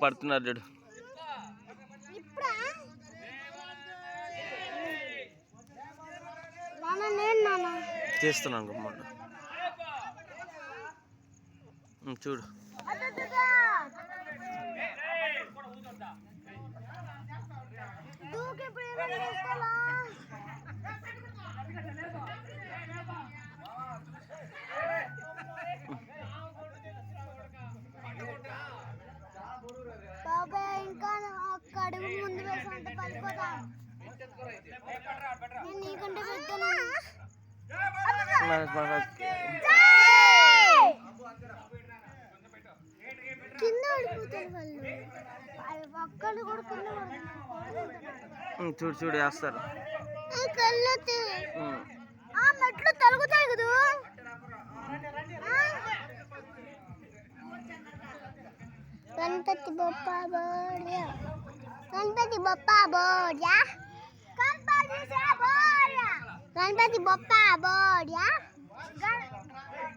పడుతున్నారు చూడు. చేస్తున్నాను గమ్మంట చూడు. ఇంకా అడుగు ముందు వేసుకుంటే పడిపోతాం. నేను నీకంటే పెద్దనా? కింద పడిపోతారు వాళ్ళు. ఒక్కళ్ళు కూడా కింద పడుతున్నారు. చూడు చూడు వేస్తారు. మెట్లు తలుగుతాయి కదా. గణపతి బొప్ప బోర్యా, గణపతి బొప్ప బోర్యా, గణపతి బొప్ప బోర్యా,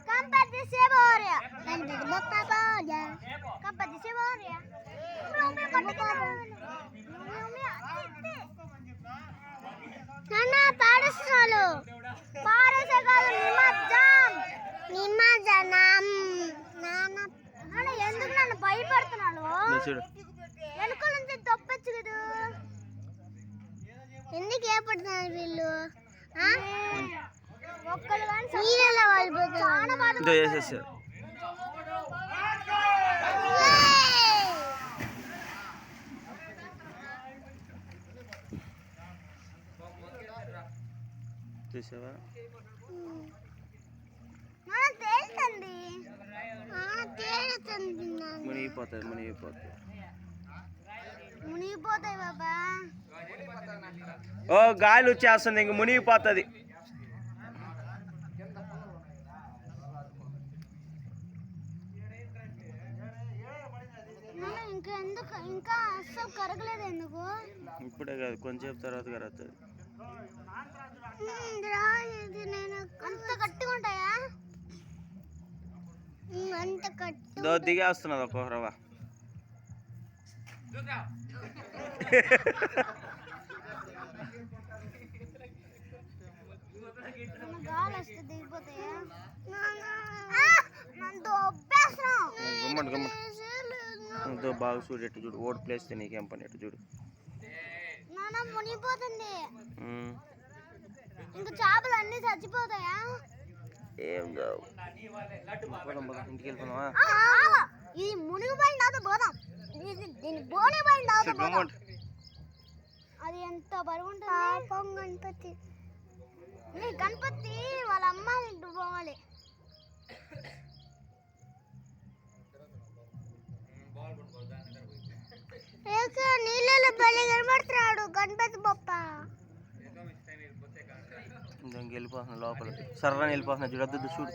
గణపతి से बोरिया, गणपति बप्पा बोरिया, गणपति से बोरिया. నాన్న పాడేస్తున్నాడు. పాడేసే కాదు నిమజ్జనం. నిమజ్జనం. నాన్న నాన్న ఎందుకు నన్ను భయపెడుతున్నాడు? వెనుక నుంచి తప్పచ్చు కదా. ఎందుకు ఏపడుతున్నారు వీళ్ళు? ఒక్కరు నీళ్ళలో వాళ్ళిపోతారు. చాలా బాధ. చూసావా? మునిగిపోతాయి మునిగిపోతాయి మునిగిపోతాయి బాబా. ఓ గాలి వచ్చేస్తుంది, ఇంక మునిగిపోతుంది. ఇంకా ఎందుకు ఇంకా అస్సలు కరగలేదు ఎందుకు? ఇప్పుడే కాదు కొంచెంసేపు తర్వాత కరుగుతుంది. అంత గట్టిగా ఉంటాయా? అంత గట్టి దిగేస్తున్నది ఒక రవ్వ. గాలి వస్తే దిగిపోతాయా? గమ్మట్ గమ్మట్ బాగా చూడు. ఎట్టు చూడు ఓడి ప్లేస్ నీకేం పని ఎట్టు చూడు. నాన్న మునిగిపోతుంది. ఇంకా చేపలు అన్ని చచ్చిపోతాయా? ఏం కావు. ఇంటికి వెళ్ళిపోదామా? ఇది మునిగిపోయిన తర్వాత పోదాం. దీన్ని బోనిపోయిన తర్వాత పోదాం. అది ఎంత బరువు ఉంటుంది? గణపతి గణపతి వాళ్ళ అమ్మ ఇంటికి పోవాలి. నీళ్ళలో బలి కనబడుతున్నాడు గణపతి బొప్ప. వెళ్ళిపోతున్నా లోపల సర్రని వెళ్ళిపోతున్నా. చూడద్దు చూడు.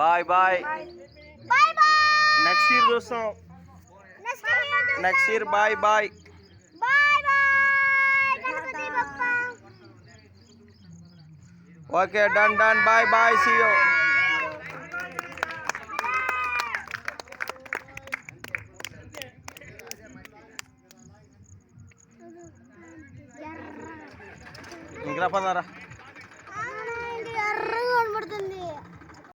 Bye bye. నెక్స్ట్ ఇయర్ చూస్తాం. Next year bye bye. Okay done done. Bye bye. See you. ఇంకా పదారా.